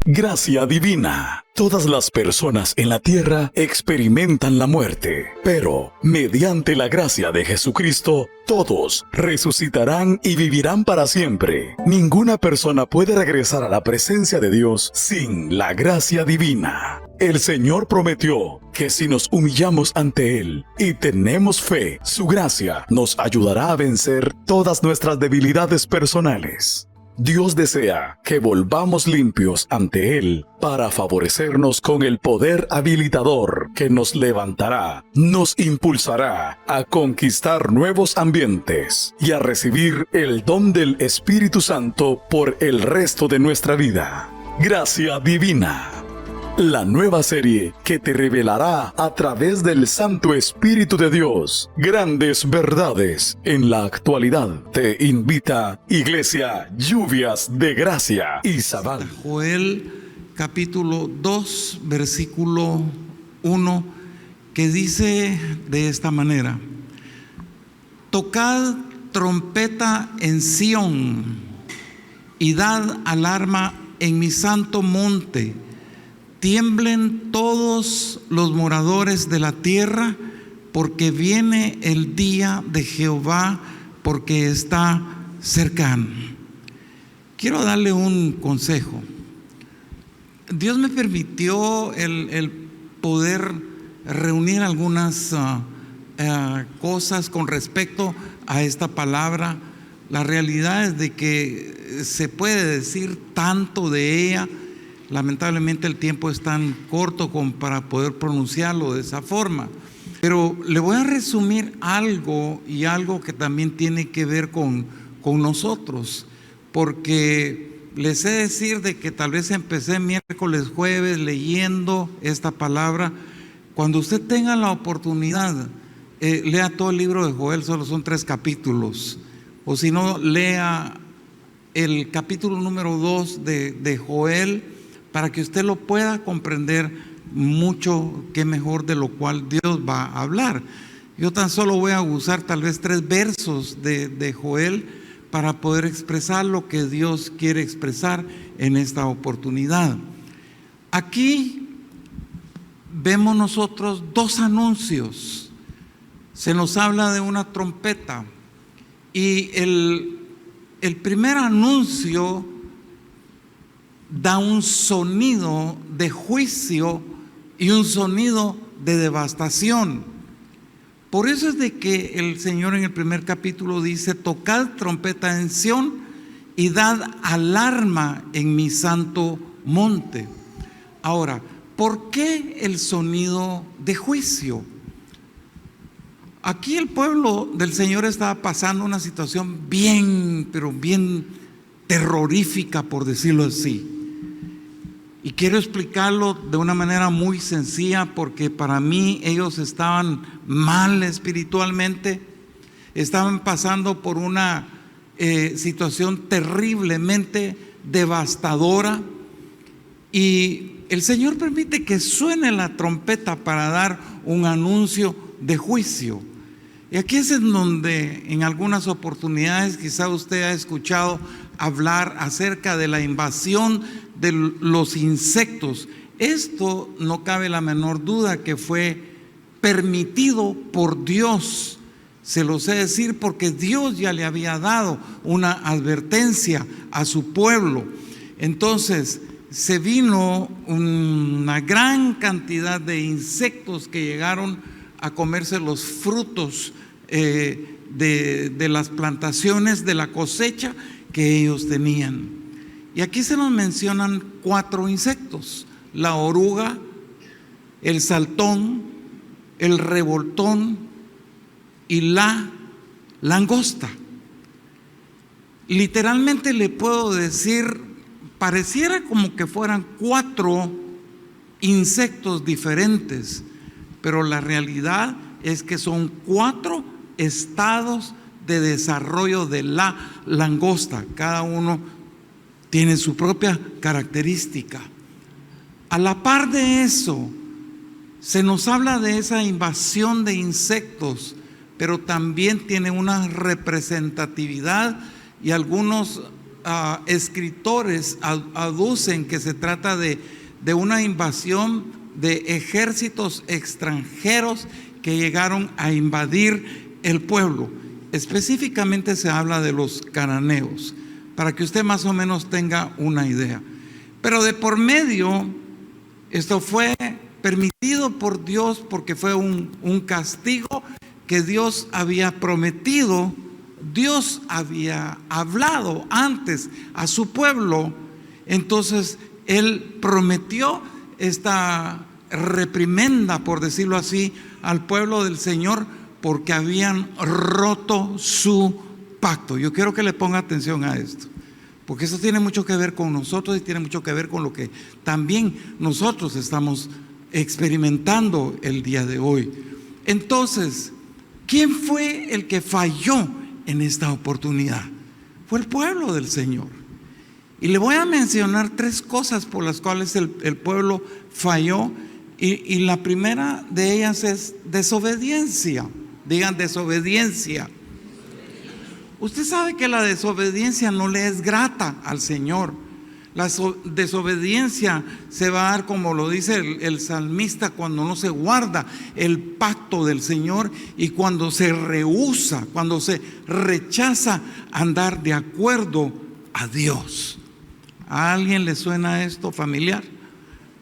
Gracia divina. Todas las personas en la tierra experimentan la muerte, pero mediante la gracia de Jesucristo, todos resucitarán y vivirán para siempre. Ninguna persona puede regresar a la presencia de Dios sin la gracia divina. El Señor prometió que si nos humillamos ante Él y tenemos fe, su gracia nos ayudará a vencer todas nuestras debilidades personales. Dios desea que volvamos limpios ante Él para favorecernos con el poder habilitador que nos levantará, nos impulsará a conquistar nuevos ambientes y a recibir el don del Espíritu Santo por el resto de nuestra vida. Gracia divina. La nueva serie que te revelará a través del Santo Espíritu de Dios grandes verdades en la actualidad. Te invita Iglesia Lluvias de Gracia Izabal. Joel capítulo 2 versículo 1, que dice de esta manera: tocad trompeta en Sión y dad alarma en mi santo monte. Tiemblen todos los moradores de la tierra, porque viene el día de Jehová, porque está cercano. Quiero darle un consejo. Dios me permitió el poder reunir algunas cosas con respecto a esta palabra. La realidad es de que se puede decir tanto de ella. Lamentablemente el tiempo es tan corto como para poder pronunciarlo de esa forma. Pero le voy a resumir algo, y algo que también tiene que ver con nosotros. Porque les he de decir de que tal vez empecé miércoles, jueves leyendo esta palabra. Cuando usted tenga la oportunidad, lea todo el libro de Joel, solo son 3 capítulos. O si no, lea el capítulo número 2 de Joel, para que usted lo pueda comprender mucho, que mejor, de lo cual Dios va a hablar. Yo tan solo voy a usar tal vez 3 versos de Joel para poder expresar lo que Dios quiere expresar en esta oportunidad. Aquí vemos nosotros 2 anuncios. Se nos habla de una trompeta, y el primer anuncio da un sonido de juicio y un sonido de devastación. Por eso es de que el Señor en el primer capítulo dice: tocad trompeta en Sión y dad alarma en mi santo monte. Ahora, ¿por qué el sonido de juicio? Aquí el pueblo del Señor estaba pasando una situación bien, pero bien terrorífica, por decirlo así. Y quiero explicarlo de una manera muy sencilla, porque para mí ellos estaban mal espiritualmente, estaban pasando por una situación terriblemente devastadora, y el Señor permite que suene la trompeta para dar un anuncio de juicio. Y aquí es en donde en algunas oportunidades quizá usted ha escuchado hablar acerca de la invasión de los insectos. Esto no cabe la menor duda que fue permitido por Dios. Se lo sé decir porque Dios ya le había dado una advertencia a su pueblo. Entonces se vino una gran cantidad de insectos que llegaron a comerse los frutos de las plantaciones, de la cosecha que ellos tenían. Y aquí se nos mencionan 4 insectos: la oruga, el saltón, el revoltón y la langosta. Literalmente le puedo decir, pareciera como que fueran 4 insectos diferentes, pero la realidad es que son 4 estados de desarrollo de la langosta. Cada uno tiene su propia característica. A la par de eso, se nos habla de esa invasión de insectos, pero también tiene una representatividad, y algunos escritores aducen que se trata de una invasión de ejércitos extranjeros que llegaron a invadir el pueblo. Específicamente se habla de los cananeos, para que usted más o menos tenga una idea. Pero de por medio, esto fue permitido por Dios porque fue un castigo que Dios había prometido. Dios había hablado antes a su pueblo, entonces Él prometió esta reprimenda, por decirlo así, al pueblo del Señor porque habían roto su pacto. Yo quiero que le ponga atención a esto, porque eso tiene mucho que ver con nosotros y tiene mucho que ver con lo que también nosotros estamos experimentando el día de hoy. Entonces, ¿quién fue el que falló en esta oportunidad? Fue el pueblo del Señor. Y le voy a mencionar 3 cosas por las cuales el pueblo falló, y la primera de ellas es desobediencia. Digan desobediencia. Usted sabe que la desobediencia no le es grata al Señor. La desobediencia se va a dar, como lo dice el salmista, cuando no se guarda el pacto del Señor y cuando se rehúsa, cuando se rechaza andar de acuerdo a Dios. ¿A alguien le suena esto familiar?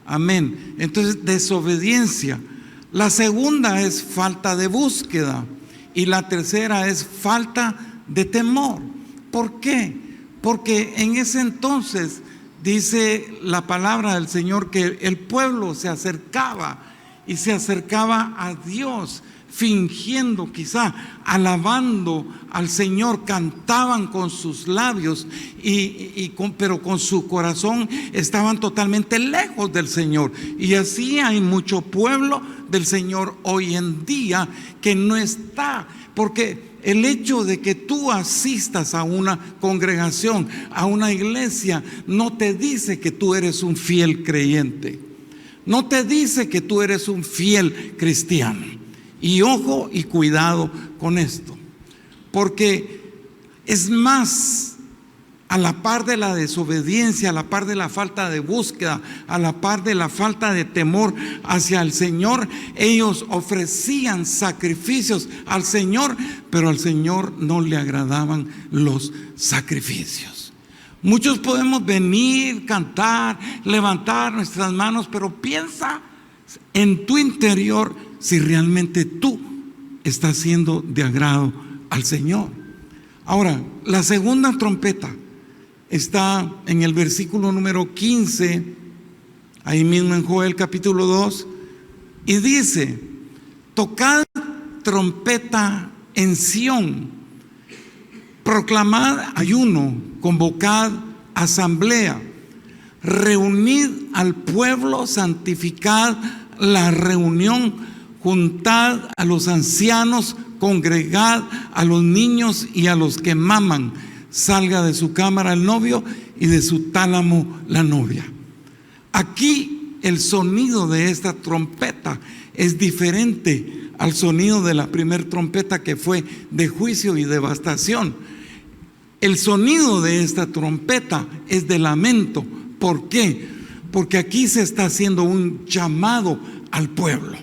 Amén. Entonces, desobediencia. La segunda es falta de búsqueda y la tercera es falta de temor. ¿Por qué? Porque en ese entonces dice la palabra del Señor que el pueblo se acercaba a Dios, fingiendo, quizá alabando al Señor, cantaban con sus labios, pero con su corazón estaban totalmente lejos del Señor. Y así hay mucho pueblo del Señor hoy en día que no está, porque el hecho de que tú asistas a una congregación, a una iglesia, no te dice que tú eres un fiel creyente, no te dice que tú eres un fiel cristiano. Y ojo y cuidado con esto, porque es más, a la par de la desobediencia, a la par de la falta de búsqueda, a la par de la falta de temor hacia el Señor, ellos ofrecían sacrificios al Señor, pero al Señor no le agradaban los sacrificios. Muchos podemos venir, cantar, levantar nuestras manos, pero piensa en tu interior si realmente tú estás siendo de agrado al Señor. Ahora, la segunda trompeta está en el versículo número 15, ahí mismo en Joel capítulo 2, y dice: tocad trompeta en Sión, proclamad ayuno, convocad asamblea, reunid al pueblo, santificad la reunión, juntad a los ancianos, congregad a los niños y a los que maman. Salga de su cámara el novio y de su tálamo la novia. Aquí el sonido de esta trompeta es diferente al sonido de la primera trompeta, que fue de juicio y devastación. El sonido de esta trompeta es de lamento. ¿Por qué? Porque aquí se está haciendo un llamado al pueblo.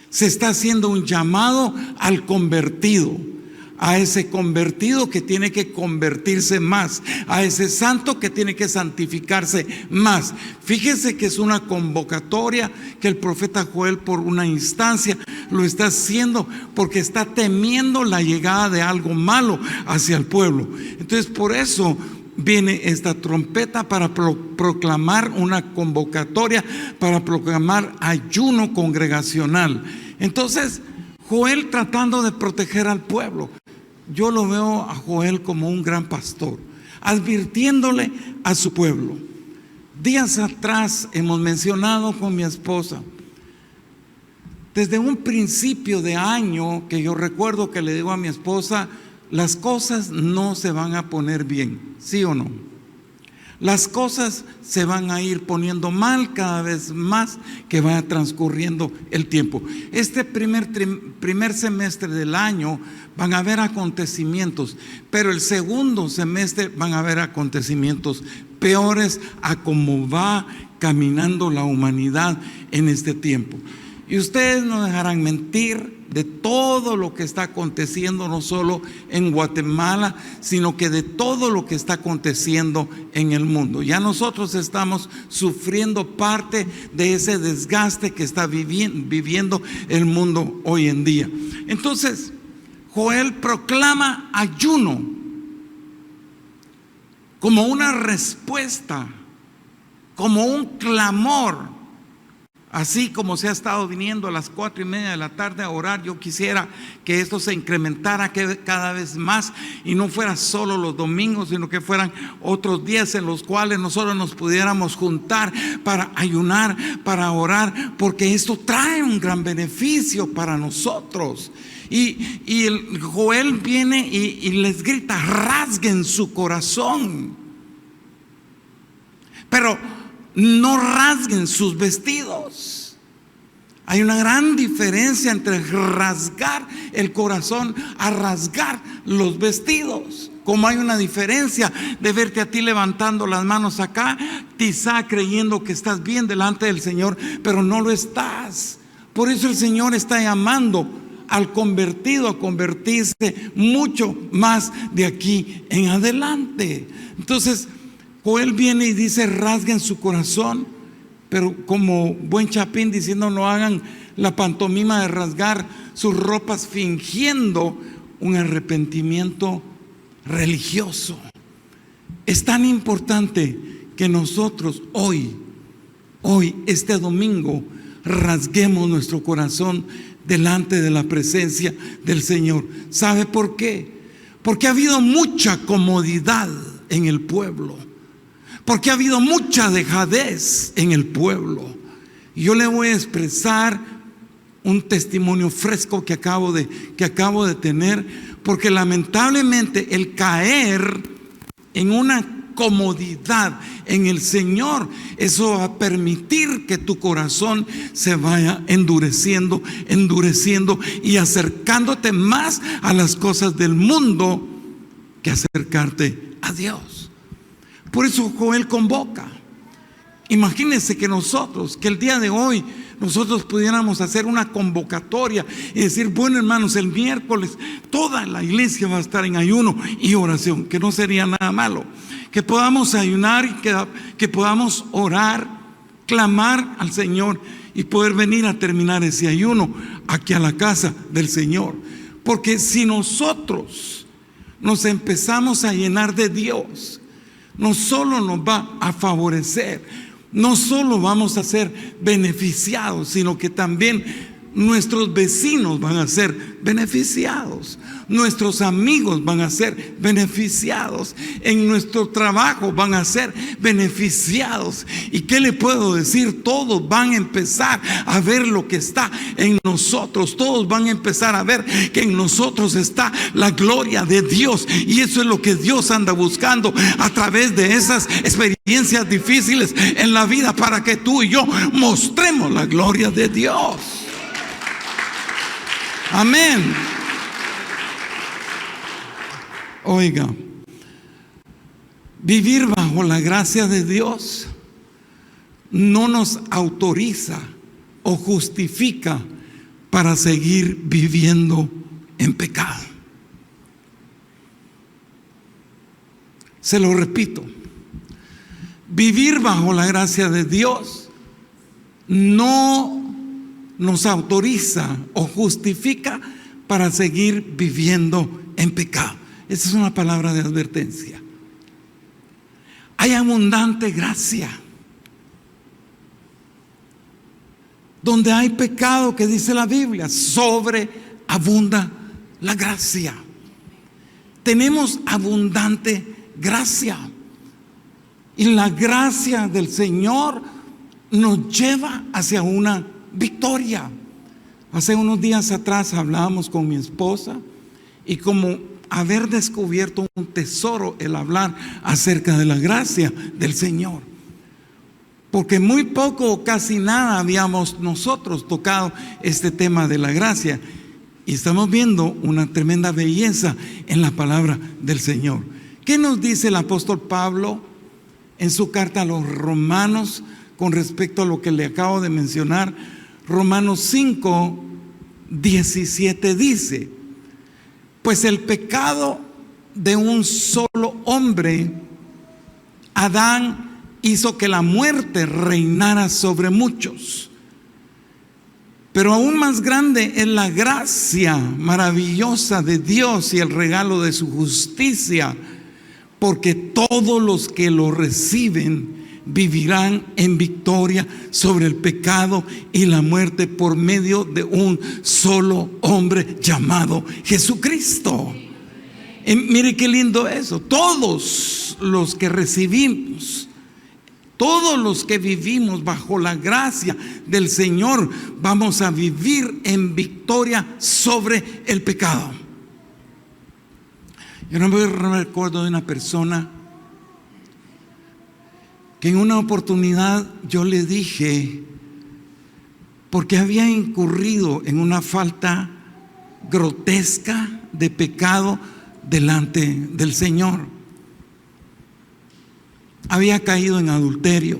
Se está haciendo un llamado al convertido, a ese convertido que tiene que convertirse más, a ese santo que tiene que santificarse más. Fíjese que es una convocatoria que el profeta Joel, por una instancia, lo está haciendo porque está temiendo la llegada de algo malo hacia el pueblo. Entonces, por eso viene esta trompeta, para proclamar una convocatoria, para proclamar ayuno congregacional. Entonces, Joel tratando de proteger al pueblo. Yo lo veo a Joel como un gran pastor, advirtiéndole a su pueblo. Días atrás hemos mencionado con mi esposa, desde un principio de año, que yo recuerdo que le digo a mi esposa: las cosas no se van a poner bien, ¿sí o no? las cosas se van a ir poniendo mal cada vez más que vaya transcurriendo el tiempo. Este primer semestre del año van a haber acontecimientos, pero el segundo semestre van a haber acontecimientos peores a cómo va caminando la humanidad en este tiempo. Y ustedes no dejarán mentir de todo lo que está aconteciendo, no solo en Guatemala, sino que de todo lo que está aconteciendo en el mundo. Ya nosotros estamos sufriendo parte de ese desgaste que está viviendo el mundo hoy en día. Entonces, Joel proclama ayuno como una respuesta, como un clamor. Así como se ha estado viniendo a las 4:30 de la tarde a orar, yo quisiera que esto se incrementara cada vez más y no fuera solo los domingos, sino que fueran otros días en los cuales nosotros nos pudiéramos juntar para ayunar, para orar, porque esto trae un gran beneficio para nosotros. Y el Joel viene y les grita: rasguen su corazón, pero no rasguen sus vestidos. Hay una gran diferencia entre rasgar el corazón a rasgar los vestidos. Como hay una diferencia de verte a ti levantando las manos acá, quizá creyendo que estás bien delante del Señor, pero no lo estás. Por eso el Señor está llamando al convertido a convertirse mucho más de aquí en adelante. Entonces Joel viene y dice: rasguen su corazón, pero como buen chapín diciendo: no hagan la pantomima de rasgar sus ropas fingiendo un arrepentimiento religioso. Es tan importante que nosotros hoy, este domingo, rasguemos nuestro corazón delante de la presencia del Señor. ¿Sabe por qué? Porque ha habido mucha comodidad en el pueblo. Porque ha habido mucha dejadez en el pueblo. Y yo le voy a expresar un testimonio fresco que acabo de tener, porque lamentablemente el caer en una comodidad en el Señor, eso va a permitir que tu corazón se vaya endureciendo y acercándote más a las cosas del mundo que acercarte a Dios. Por eso Joel convoca. Imagínense que el día de hoy, nosotros pudiéramos hacer una convocatoria y decir: bueno, hermanos, el miércoles toda la iglesia va a estar en ayuno y oración, que no sería nada malo. Que podamos ayunar y que podamos orar, clamar al Señor y poder venir a terminar ese ayuno aquí a la casa del Señor. Porque si nosotros nos empezamos a llenar de Dios, no solo nos va a favorecer, no solo vamos a ser beneficiados, sino que también nuestros vecinos van a ser beneficiados, nuestros amigos van a ser beneficiados, en nuestro trabajo van a ser beneficiados. ¿Y qué le puedo decir? Todos van a empezar a ver lo que está en nosotros, todos van a empezar a ver que en nosotros está la gloria de Dios, y eso es lo que Dios anda buscando a través de esas experiencias difíciles en la vida, para que tú y yo mostremos la gloria de Dios. Amén. Oiga, vivir bajo la gracia de Dios no nos autoriza o justifica para seguir viviendo en pecado. Se lo repito, vivir bajo la gracia de Dios no nos autoriza o justifica para seguir viviendo en pecado. Esa es una palabra de advertencia. Hay abundante gracia. Donde hay pecado, que dice la Biblia, sobreabunda la gracia. Tenemos abundante gracia. Y la gracia del Señor nos lleva hacia una victoria. Hace unos días atrás hablábamos con mi esposa, y como haber descubierto un tesoro el hablar acerca de la gracia del Señor. Porque muy poco o casi nada habíamos nosotros tocado este tema de la gracia. Y estamos viendo una tremenda belleza en la palabra del Señor. ¿Qué nos dice el apóstol Pablo en su carta a los Romanos con respecto a lo que le acabo de mencionar? Romanos 5, 17 dice: pues el pecado de un solo hombre, Adán, hizo que la muerte reinara sobre muchos. Pero aún más grande es la gracia maravillosa de Dios y el regalo de su justicia, porque todos los que lo reciben vivirán en victoria sobre el pecado y la muerte por medio de un solo hombre llamado Jesucristo. Mire qué lindo eso. Todos los que recibimos, todos los que vivimos bajo la gracia del Señor, vamos a vivir en victoria sobre el pecado. Yo no me recuerdo de una persona que en una oportunidad yo le dije, porque había incurrido en una falta grotesca de pecado delante del Señor. Había caído en adulterio.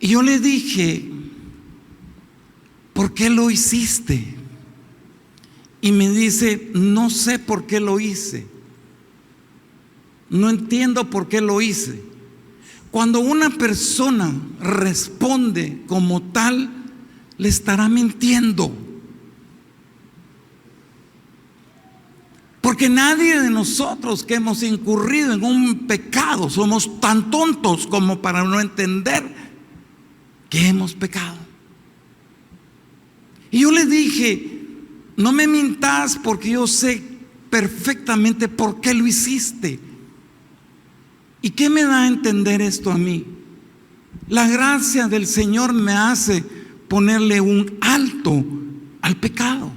Y yo le dije, ¿por qué lo hiciste? Y me dice, no sé por qué lo hice. No entiendo por qué lo hice. Cuando una persona responde como tal, le estará mintiendo. Porque nadie de nosotros que hemos incurrido en un pecado somos tan tontos como para no entender que hemos pecado. Y yo le dije, no me mintas, porque yo sé perfectamente por qué lo hiciste. ¿Y qué me da a entender esto a mí? La gracia del Señor me hace ponerle un alto al pecado.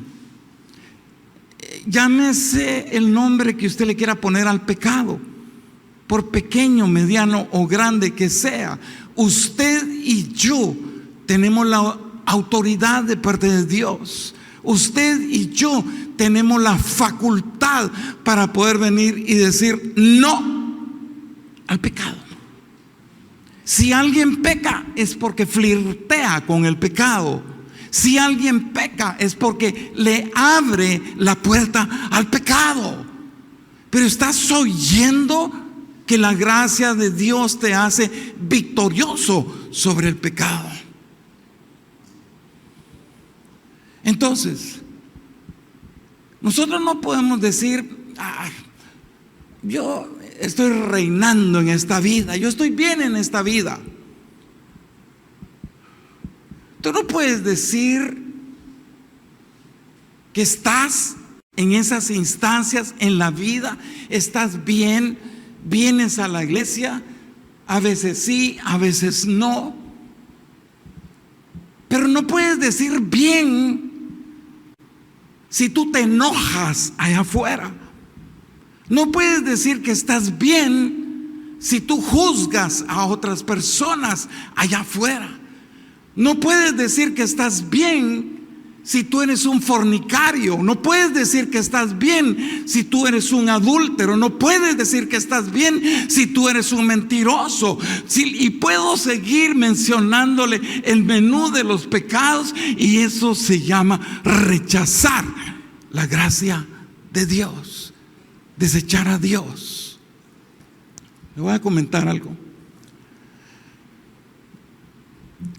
Llámese el nombre que usted le quiera poner al pecado, por pequeño, mediano o grande que sea. Usted y yo tenemos la autoridad de parte de Dios. Usted y yo tenemos la facultad para poder venir y decir no al pecado. Si alguien peca es porque flirtea con el pecado. Si alguien peca es porque le abre la puerta al pecado. Pero estás oyendo que la gracia de Dios te hace victorioso sobre el pecado. Entonces, nosotros no podemos decir, yo estoy reinando en esta vida, yo estoy bien en esta vida. Tú no puedes decir que estás en esas instancias en la vida, estás bien, vienes a la iglesia, a veces sí, a veces no, pero no puedes decir bien si tú te enojas allá afuera. No puedes decir que estás bien si tú juzgas a otras personas allá afuera. No puedes decir que estás bien si tú eres un fornicario. No puedes decir que estás bien si tú eres un adúltero. No puedes decir que estás bien si tú eres un mentiroso. Y puedo seguir mencionándole el menú de los pecados, y eso se llama rechazar la gracia de Dios, desechar a Dios. Le voy a comentar algo.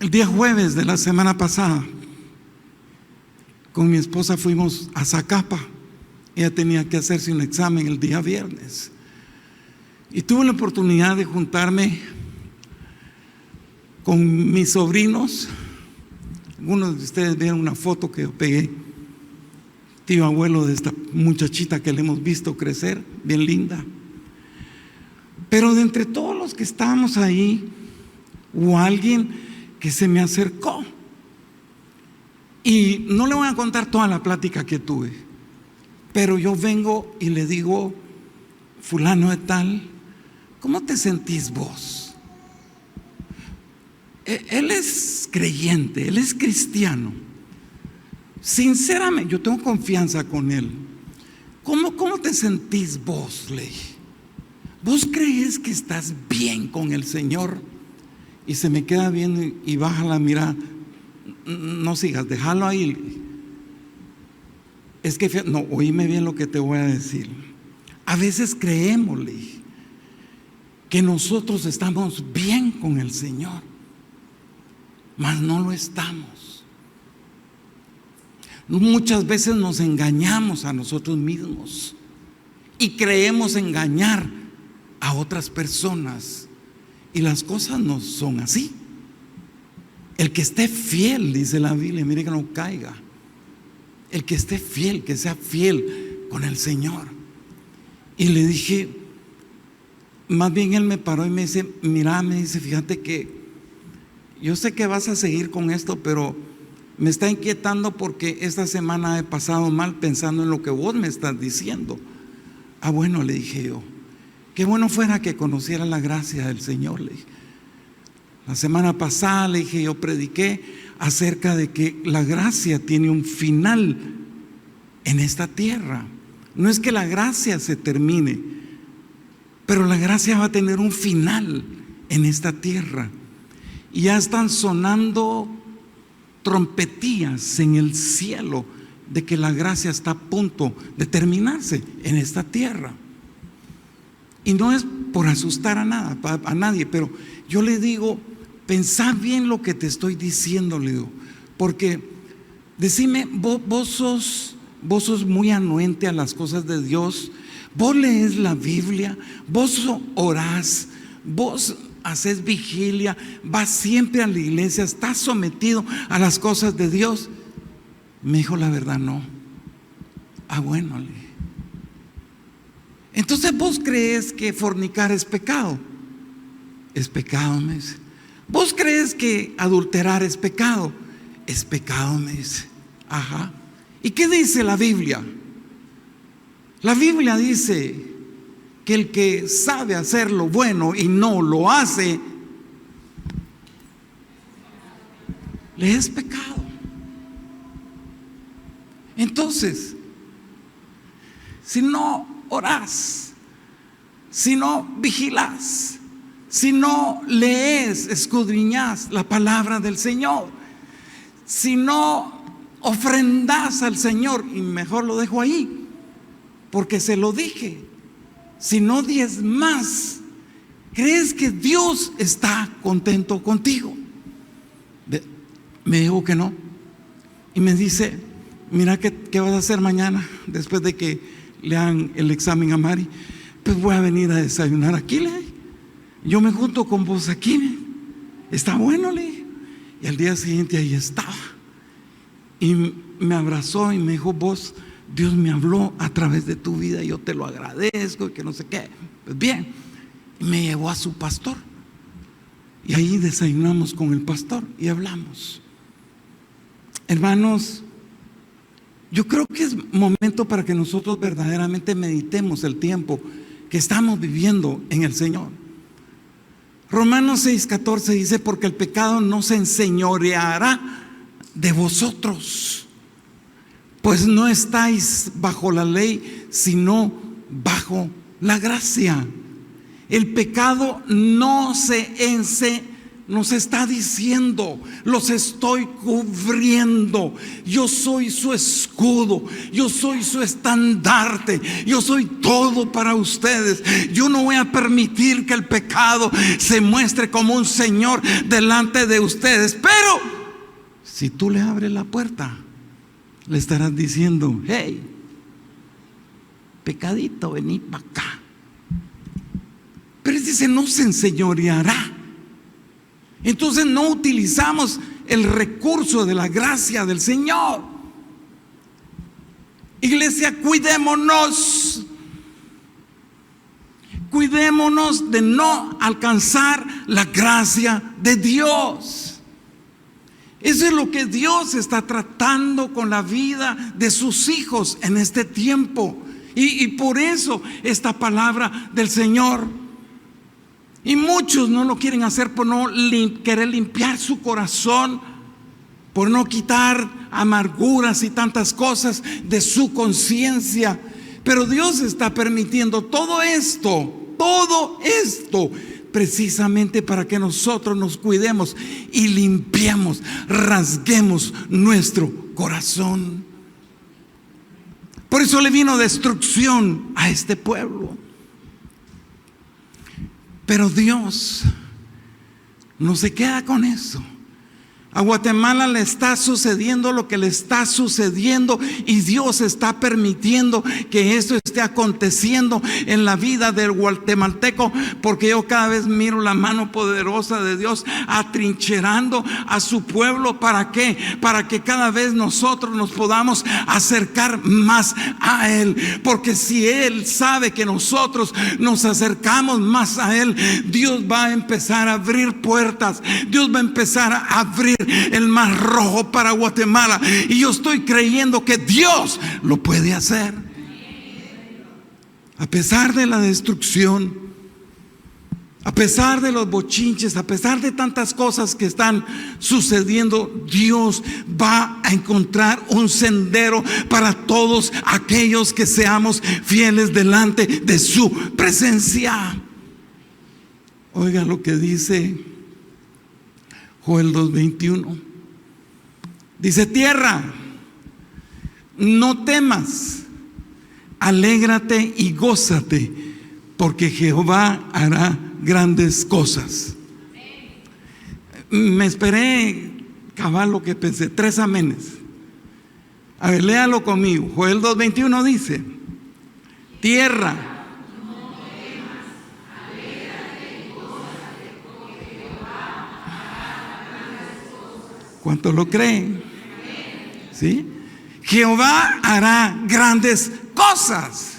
El día jueves de la semana pasada, con mi esposa fuimos a Zacapa. Ella tenía que hacerse un examen el día viernes. Y tuve la oportunidad de juntarme con mis sobrinos. Algunos de ustedes vieron una foto que yo pegué, tío abuelo de esta muchachita que le hemos visto crecer, bien linda. Pero de entre todos los que estábamos ahí, hubo alguien que se me acercó, y no le voy a contar toda la plática que tuve, Pero yo vengo y le digo: fulano de tal, ¿cómo te sentís vos? Él es creyente, él es cristiano. Sinceramente, yo tengo confianza con él. ¿Cómo te sentís vos? Le dije: ¿vos crees que estás bien con el Señor? Y se me queda viendo y baja la mirada. No sigas, déjalo ahí. Es que, no, oíme bien lo que te voy a decir. A veces creemos, le dije, que nosotros estamos bien con el Señor, mas no lo estamos. Muchas veces nos engañamos a nosotros mismos y creemos engañar a otras personas, y las cosas no son así. El que esté fiel, dice la Biblia, mire que no caiga. El que esté fiel, que sea fiel con el Señor. Y le dije, más bien él me paró y me dice: mira, me dice, fíjate que yo sé que vas a seguir con esto, pero me está inquietando porque esta semana he pasado mal pensando en lo que vos me estás diciendo. Ah, bueno, le dije yo, qué bueno fuera que conociera la gracia del Señor, le dije. La semana pasada, le dije, yo prediqué acerca de que la gracia tiene un final en esta tierra. No es que la gracia se termine, pero la gracia va a tener un final en esta tierra. Y ya están sonando trompetillas en el cielo de que la gracia está a punto de terminarse en esta tierra. Y no es por asustar a nadie, pero yo le digo: pensá bien lo que te estoy diciendo, le digo, porque decime, vos sos muy anuente a las cosas de Dios, vos lees la Biblia, vos orás, vos haces vigilia, vas siempre a la iglesia, estás sometido a las cosas de Dios. Me dijo: la verdad, no. Ah, bueno, le dije. Entonces, ¿vos crees que fornicar es pecado? Es pecado, me dice. ¿Vos crees que adulterar es pecado? Es pecado, me dice. Ajá. ¿Y qué dice la Biblia? La Biblia dice que el que sabe hacer lo bueno y no lo hace, le es pecado. Entonces, si no orás, si no vigilás, si no lees, escudriñás la palabra del Señor, si no ofrendás al Señor, y mejor lo dejo ahí, porque se lo dije, si no diezmas, ¿crees que Dios está contento contigo? Me dijo que no. Y me dice: mira, ¿qué vas a hacer mañana después de que le hagan el examen a Mari? Pues voy a venir a desayunar aquí, le dije. Yo me junto con vos aquí, está bueno, le dije. Y al día siguiente ahí estaba. Y me abrazó y me dijo: vos, Dios me habló a través de tu vida, yo te lo agradezco, y que no sé qué. Pues bien, y me llevó a su pastor. Y ahí desayunamos con el pastor y hablamos. Hermanos, yo creo que es momento para que nosotros verdaderamente meditemos el tiempo que estamos viviendo en el Señor. Romanos 6:14 dice: porque el pecado no se enseñoreará de vosotros, pues no estáis bajo la ley, sino bajo la gracia. El pecado nos está diciendo: los estoy cubriendo, yo soy su escudo, yo soy su estandarte, yo soy todo para ustedes. Yo no voy a permitir que el pecado se muestre como un señor delante de ustedes. Pero si tú le abres la puerta, le estarás diciendo: hey, pecadito, vení para acá. Pero él dice: no se enseñoreará. Entonces no utilizamos el recurso de la gracia del Señor. Iglesia, cuidémonos de no alcanzar la gracia de Dios. Eso es lo que Dios está tratando con la vida de sus hijos en este tiempo. Y por eso esta palabra del Señor. Y muchos no lo quieren hacer por no querer limpiar su corazón, por no quitar amarguras y tantas cosas de su conciencia. Pero Dios está permitiendo todo esto, precisamente para que nosotros nos cuidemos y limpiemos, rasguemos nuestro corazón. Por eso le vino destrucción a este pueblo. Pero Dios no se queda con eso. A Guatemala le está sucediendo lo que le está sucediendo, y Dios está permitiendo que esto esté aconteciendo en la vida del guatemalteco, porque yo cada vez miro la mano poderosa de Dios atrincherando a su pueblo. ¿Para qué? Para que cada vez nosotros nos podamos acercar más a Él, porque si Él sabe que nosotros nos acercamos más a Él, Dios va a empezar a abrir puertas, Dios va a empezar a abrir el mar Rojo para Guatemala, y yo estoy creyendo que Dios lo puede hacer. A pesar de la destrucción, a pesar de los bochinches, a pesar de tantas cosas que están sucediendo, Dios va a encontrar un sendero para todos aquellos que seamos fieles delante de su presencia. Oiga lo que dice Joel 2:21. Dice: tierra, no temas, alégrate y gózate, porque Jehová hará grandes cosas. Me esperé cabal lo que pensé, 3 amenes. A ver, léalo conmigo. Joel 2:21 dice: tierra, ¿cuántos lo creen? ¿Sí? Jehová hará grandes cosas.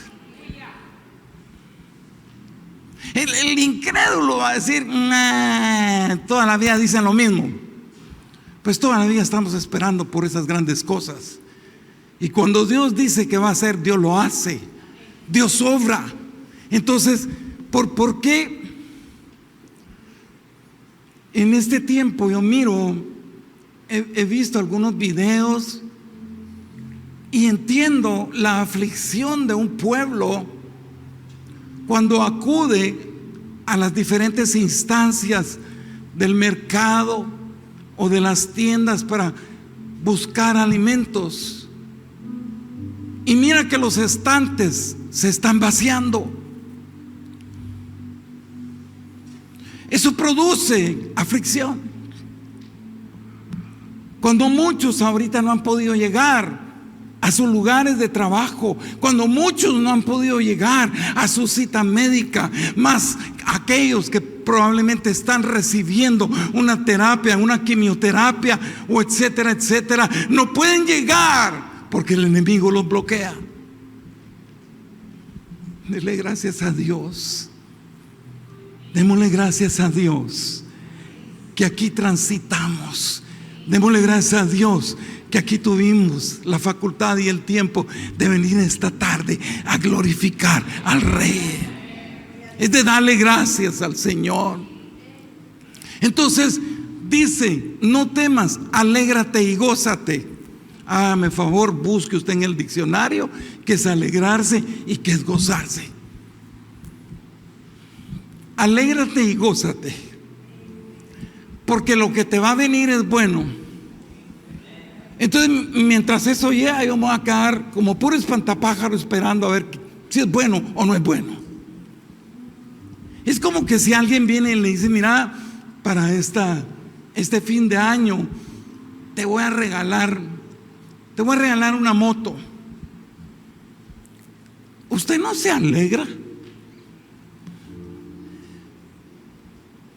El incrédulo va a decir: nah, toda la vida dicen lo mismo. Pues toda la vida estamos esperando por esas grandes cosas. Y cuando Dios dice que va a hacer, Dios lo hace. Dios obra. Entonces, ¿por qué en este tiempo yo miro? He visto algunos videos y entiendo la aflicción de un pueblo cuando acude a las diferentes instancias del mercado o de las tiendas para buscar alimentos. Y mira que los estantes se están vaciando. Eso produce aflicción. Cuando muchos ahorita no han podido llegar a sus lugares de trabajo, cuando muchos no han podido llegar a su cita médica, más aquellos que probablemente están recibiendo una terapia, una quimioterapia o etcétera, etcétera, no pueden llegar porque el enemigo los bloquea. Dele gracias a Dios. Démosle gracias a Dios que aquí transitamos. Démosle gracias a Dios que aquí tuvimos la facultad y el tiempo de venir esta tarde a glorificar al Rey. Es de darle gracias al Señor. Entonces dice: no temas, alégrate y gózate. Hágame favor, busque usted en el diccionario que es alegrarse y que es gozarse. Alégrate y gózate, porque lo que te va a venir es bueno. Entonces, mientras eso llega, yo me voy a quedar como puro espantapájaro esperando a ver si es bueno o no es bueno. Es como que si alguien viene y le dice: mira, para este fin de año te voy a regalar una moto. ¿Usted no se alegra?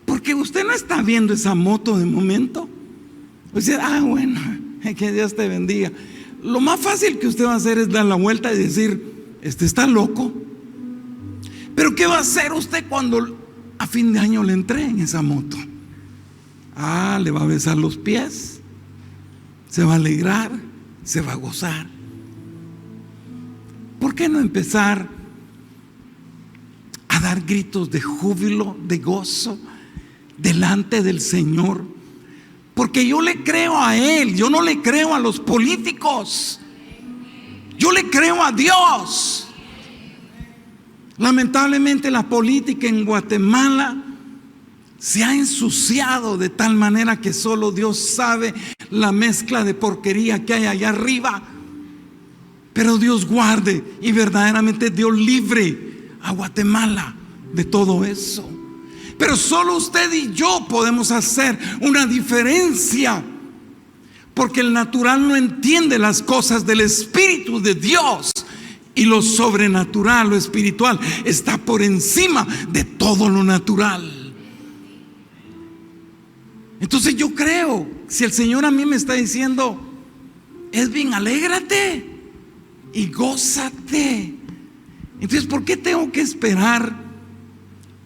Porque usted no está viendo esa moto de momento. Usted: bueno, que Dios te bendiga. Lo más fácil que usted va a hacer es dar la vuelta y decir: este está loco. Pero ¿qué va a hacer usted cuando a fin de año le entreguen esa moto? Le va a besar los pies, se va a alegrar, se va a gozar. ¿Por qué no empezar a dar gritos de júbilo, de gozo delante del Señor? Porque yo le creo a Él, yo no le creo a los políticos, yo le creo a Dios. Lamentablemente la política en Guatemala se ha ensuciado de tal manera que solo Dios sabe la mezcla de porquería que hay allá arriba. Pero Dios guarde y verdaderamente Dios libre a Guatemala de todo eso. Pero solo usted y yo podemos hacer una diferencia, porque el natural no entiende las cosas del Espíritu de Dios, y lo sobrenatural, lo espiritual, está por encima de todo lo natural. Entonces yo creo, si el Señor a mí me está diciendo, Edwin, alégrate y gózate, entonces ¿por qué tengo que esperar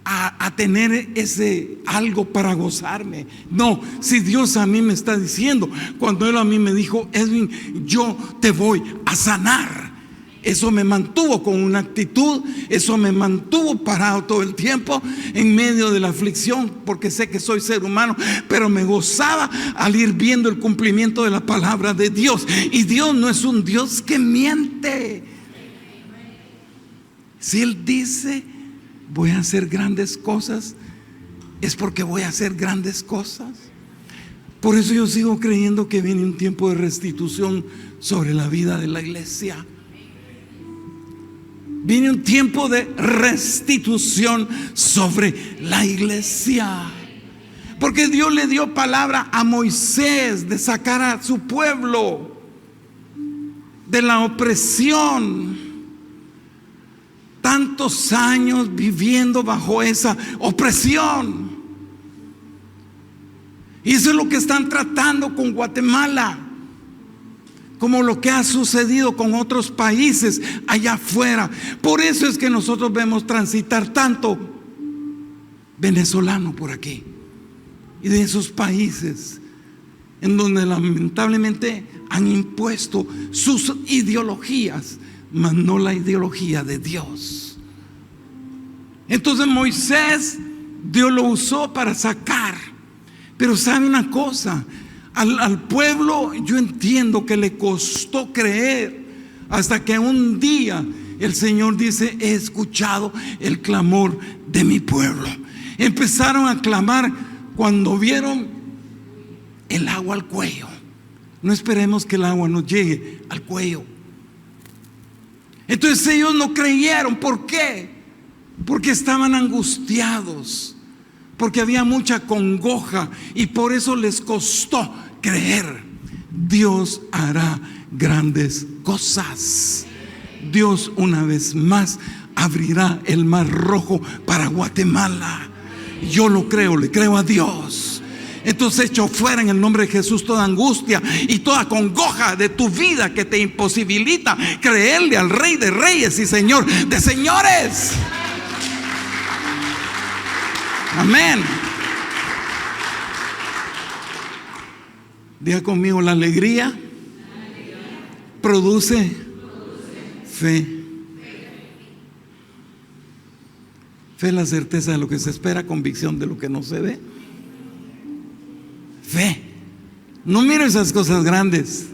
a tener ese algo para gozarme? No, si Dios a mí me está diciendo, cuando Él a mí me dijo, Edwin, yo te voy a sanar, eso me mantuvo con una actitud, eso me mantuvo parado todo el tiempo en medio de la aflicción, porque sé que soy ser humano, pero me gozaba al ir viendo el cumplimiento de la palabra de Dios. Y Dios no es un Dios que miente. Si Él dice, voy a hacer grandes cosas, es porque voy a hacer grandes cosas. Por eso yo sigo creyendo que viene un tiempo de restitución sobre la vida de la iglesia. Viene un tiempo de restitución sobre la iglesia, porque Dios le dio palabra a Moisés de sacar a su pueblo de la opresión. Tantos años viviendo bajo esa opresión. Y eso es lo que están tratando con Guatemala, como lo que ha sucedido con otros países allá afuera. Por eso es que nosotros vemos transitar tanto venezolano por aquí y de esos países en donde lamentablemente han impuesto sus ideologías, mas no la ideología de Dios. Entonces Moisés, Dios lo usó para sacar. Pero sabe una cosa, al pueblo yo entiendo que le costó creer, hasta que un día el Señor dice, he escuchado el clamor de mi pueblo. Empezaron a clamar cuando vieron el agua al cuello. No esperemos que el agua nos llegue al cuello. Entonces ellos no creyeron. ¿Por qué? Porque estaban angustiados, porque había mucha congoja, y por eso les costó creer. Dios hará grandes cosas. Dios una vez más abrirá el mar rojo para Guatemala. Yo lo creo, le creo a Dios. Entonces echo fuera en el nombre de Jesús toda angustia y toda congoja de tu vida que te imposibilita creerle al Rey de Reyes y Señor de Señores. Amén. Diga conmigo, la alegría produce fe. Fe es la certeza de lo que se espera, convicción de lo que no se ve. Fe. No miro esas cosas grandes,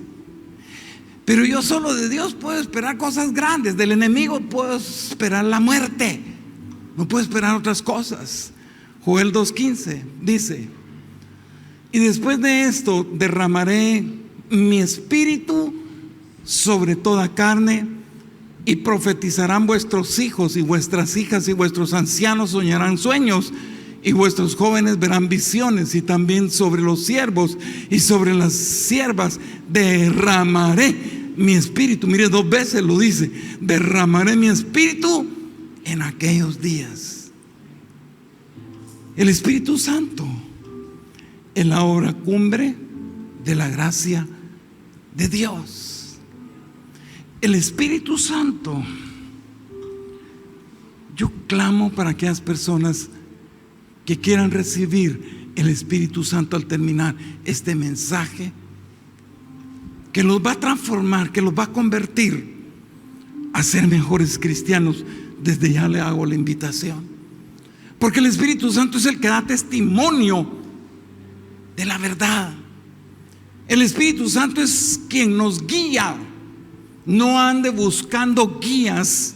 pero yo solo de Dios puedo esperar cosas grandes. Del enemigo puedo esperar la muerte, no puedo esperar otras cosas. Joel 2:15 dice: y después de esto derramaré mi espíritu sobre toda carne, y profetizarán vuestros hijos y vuestras hijas, y vuestros ancianos soñarán sueños, y vuestros jóvenes verán visiones, y también sobre los siervos y sobre las siervas derramaré mi espíritu. Mire, 2 veces lo dice: derramaré mi espíritu en aquellos días. El Espíritu Santo es la obra cumbre de la gracia de Dios. El Espíritu Santo, yo clamo para aquellas personas que quieran recibir el Espíritu Santo al terminar este mensaje, que los va a transformar, que los va a convertir a ser mejores cristianos. Desde ya le hago la invitación, porque el Espíritu Santo es el que da testimonio de la verdad. El Espíritu Santo es quien nos guía. No ande buscando guías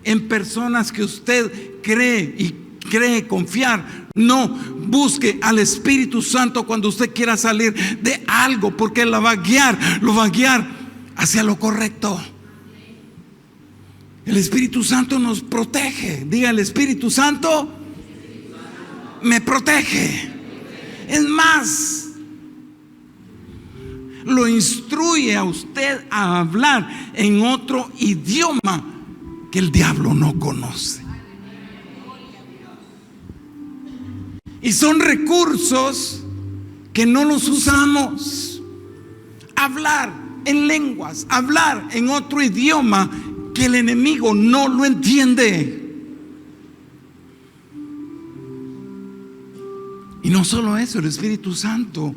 en personas que usted cree confiar. No, busque al Espíritu Santo cuando usted quiera salir de algo, porque Él lo va a guiar hacia lo correcto. El Espíritu Santo nos protege. Diga: el Espíritu Santo me protege. Es más, lo instruye a usted a hablar en otro idioma que el diablo no conoce. Y son recursos que no los usamos. Hablar en lenguas, hablar en otro idioma que el enemigo no lo entiende. Y no solo eso, el Espíritu Santo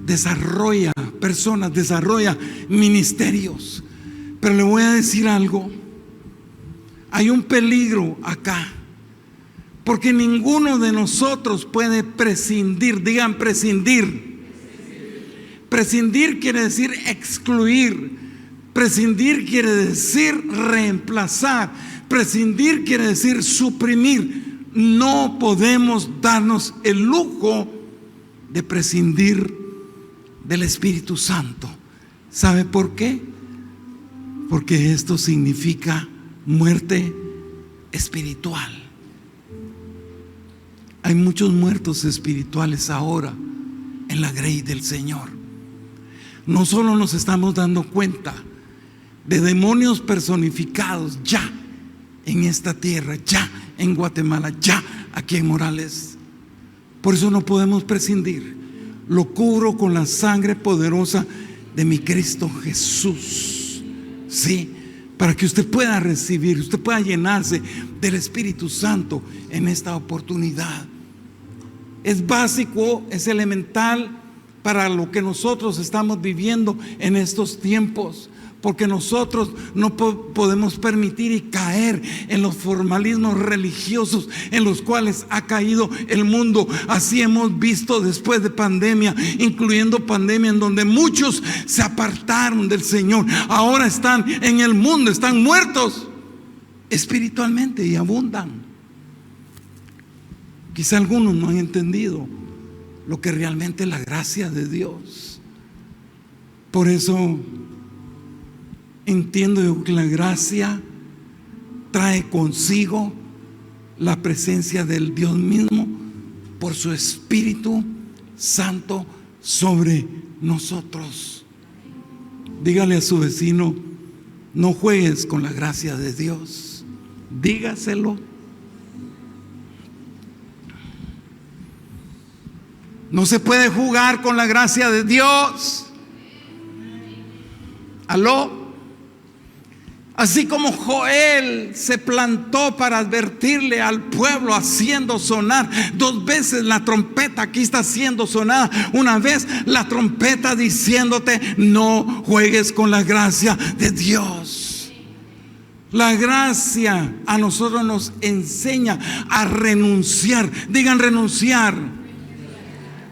desarrolla personas, desarrolla ministerios. Pero le voy a decir algo: hay un peligro acá, porque ninguno de nosotros puede prescindir. Digan: prescindir. Prescindir quiere decir excluir. Prescindir quiere decir reemplazar. Prescindir quiere decir suprimir. No podemos darnos el lujo de prescindir del Espíritu Santo. ¿Sabe por qué? Porque esto significa muerte espiritual. Hay muchos muertos espirituales ahora en la grey del Señor. No solo nos estamos dando cuenta de demonios personificados ya en esta tierra, ya en Guatemala, ya aquí en Morales. Por eso no podemos prescindir. Lo cubro con la sangre poderosa de mi Cristo Jesús. Sí, para que usted pueda recibir, usted pueda llenarse del Espíritu Santo en esta oportunidad. Es básico, es elemental para lo que nosotros estamos viviendo en estos tiempos, porque nosotros no podemos permitir y caer en los formalismos religiosos en los cuales ha caído el mundo. Así hemos visto después de pandemia, incluyendo pandemia, en donde muchos se apartaron del Señor. Ahora están en el mundo, están muertos espiritualmente y abundan. Quizá algunos no han entendido lo que realmente es la gracia de Dios. Por eso entiendo yo que la gracia trae consigo la presencia del Dios mismo por su Espíritu Santo sobre nosotros. Dígale a su vecino: no juegues con la gracia de Dios. Dígaselo. No se puede jugar con la gracia de Dios. ¿Aló? Así como Joel se plantó para advertirle al pueblo, haciendo sonar 2 veces la trompeta. Aquí está siendo sonada una vez la trompeta, diciéndote: no juegues con la gracia de Dios. La gracia a nosotros nos enseña a renunciar. Digan: renunciar.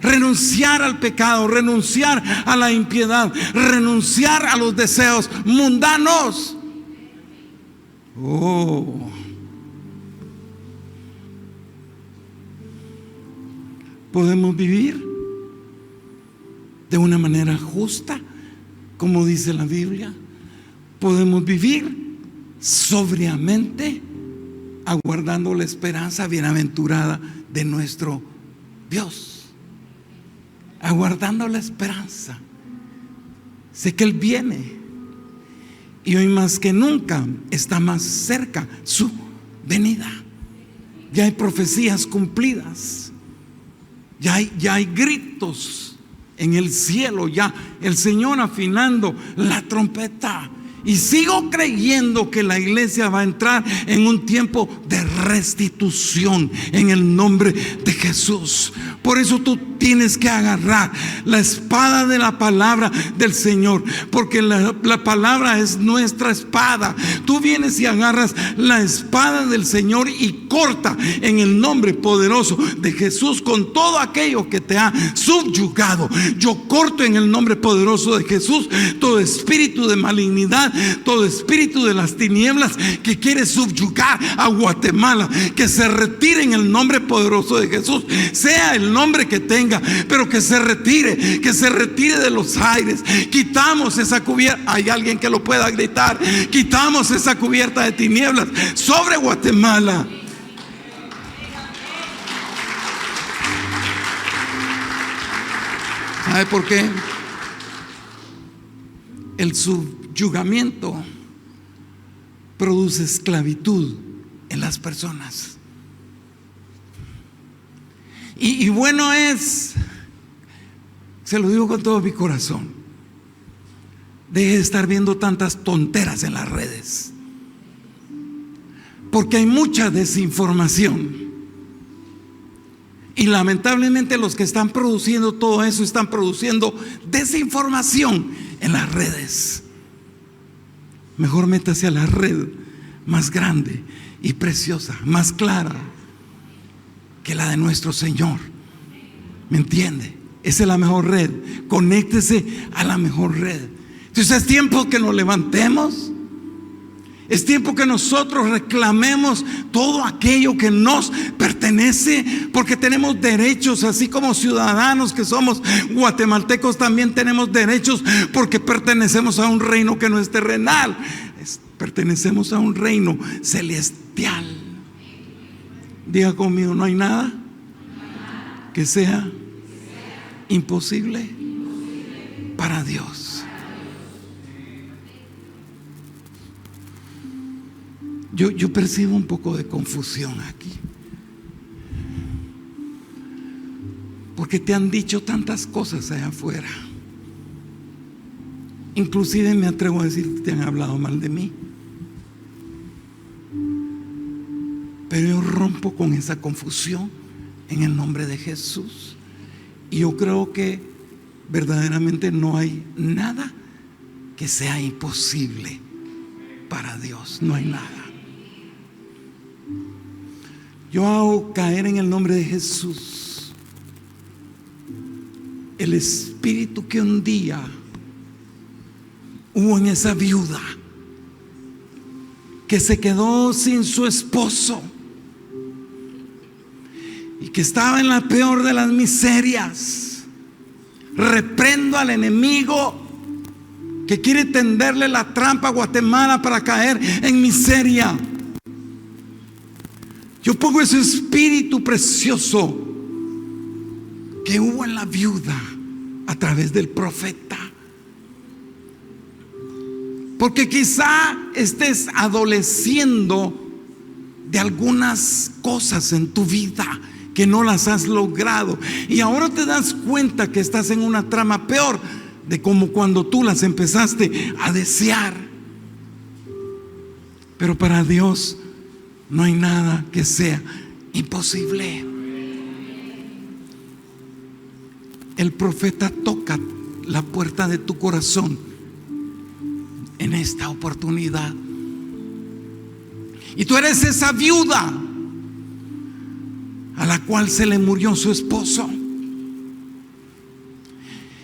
Renunciar al pecado, renunciar a la impiedad, renunciar a los deseos mundanos. Oh, podemos vivir de una manera justa, como dice la Biblia. Podemos vivir sobriamente, aguardando la esperanza bienaventurada de nuestro Dios. Aguardando la esperanza. Sé que Él viene, y hoy más que nunca está más cerca su venida. Ya hay profecías cumplidas, ya hay gritos en el cielo, ya el Señor afinando la trompeta. Y sigo creyendo que la iglesia va a entrar en un tiempo de restitución en el nombre de Jesús. Por eso tú tienes que agarrar la espada de la palabra del Señor, porque la palabra es nuestra espada. Tú vienes y agarras la espada del Señor y corta en el nombre poderoso de Jesús con todo aquello que te ha subyugado. Yo corto en el nombre poderoso de Jesús todo espíritu de malignidad, todo espíritu de las tinieblas que quiere subyugar a Guatemala, que se retire en el nombre poderoso de Jesús, sea el nombre que tenga, pero que se retire de los aires. Quitamos esa cubierta, hay alguien que lo pueda gritar, quitamos esa cubierta de tinieblas sobre Guatemala. ¿Sabe por qué? El subyugamiento produce esclavitud en las personas. Y bueno es, se lo digo con todo mi corazón, deje de estar viendo tantas tonteras en las redes, porque hay mucha desinformación. Y lamentablemente los que están produciendo todo eso están produciendo desinformación en las redes. Mejor métase a la red más grande y preciosa, más clara que la de nuestro Señor. ¿Me entiende? Esa es la mejor red. Conéctese a la mejor red. Entonces es tiempo que nos levantemos. Es tiempo que nosotros reclamemos todo aquello que nos pertenece, porque tenemos derechos, así como ciudadanos que somos guatemaltecos, también tenemos derechos, porque pertenecemos a un reino que no es terrenal, pertenecemos a un reino celestial. Diga conmigo, no hay nada que sea imposible para Dios. Yo percibo un poco de confusión aquí, porque te han dicho tantas cosas allá afuera. Inclusive me atrevo a decir que te han hablado mal de mí. Pero yo rompo con esa confusión en el nombre de Jesús. Y yo creo que verdaderamente no hay nada que sea imposible para Dios. No hay nada. Yo hago caer en el nombre de Jesús el espíritu que un día hubo en esa viuda que se quedó sin su esposo y que estaba en la peor de las miserias. Reprendo al enemigo que quiere tenderle la trampa a Guatemala para caer en miseria. Yo pongo ese espíritu precioso que hubo en la viuda a través del profeta. Porque quizá estés adoleciendo de algunas cosas en tu vida que no las has logrado, y ahora te das cuenta que estás en una trama peor de como cuando tú las empezaste a desear. Pero para Dios no hay nada que sea imposible. El profeta toca la puerta de tu corazón en esta oportunidad. Y tú eres esa viuda a la cual se le murió su esposo.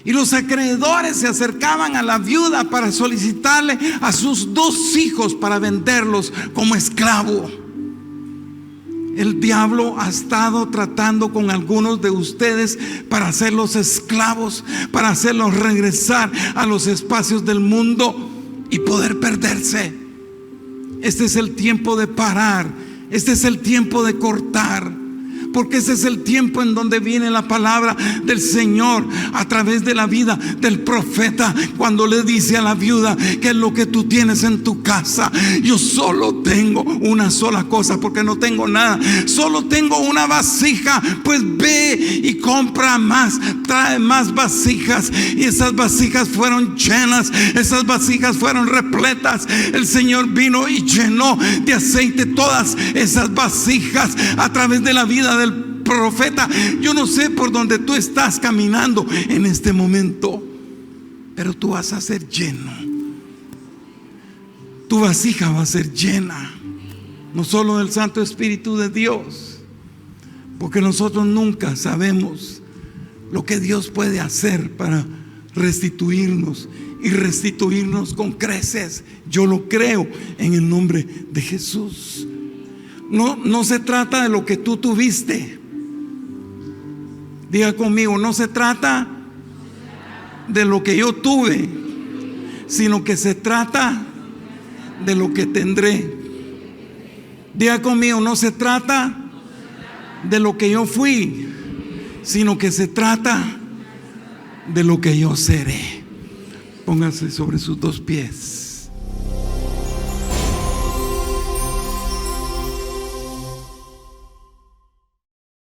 Y los acreedores se acercaban a la viuda para solicitarle a sus 2 hijos para venderlos como esclavo. El diablo ha estado tratando con algunos de ustedes para hacerlos esclavos, para hacerlos regresar a los espacios del mundo y poder perderse. Este es el tiempo de parar. Este es el tiempo de cortar. Porque ese es el tiempo en donde viene la palabra del Señor a través de la vida del profeta, cuando le dice a la viuda: ¿qué es lo que tú tienes en tu casa? Yo solo tengo una sola cosa, porque no tengo nada. Solo tengo una vasija. Pues ve y compra más, trae más vasijas. Y esas vasijas fueron llenas, esas vasijas fueron repletas. El Señor vino y llenó de aceite todas esas vasijas a través de la vida del profeta, yo no sé por dónde tú estás caminando en este momento, pero tú vas a ser lleno. Tu vasija va a ser llena, no solo del Santo Espíritu de Dios, porque nosotros nunca sabemos lo que Dios puede hacer para restituirnos y restituirnos con creces. Yo lo creo en el nombre de Jesús. No se trata de lo que tú tuviste. Diga conmigo, no se trata de lo que yo tuve, sino que se trata de lo que tendré. Diga conmigo, no se trata de lo que yo fui, sino que se trata de lo que yo seré. Póngase sobre sus dos pies.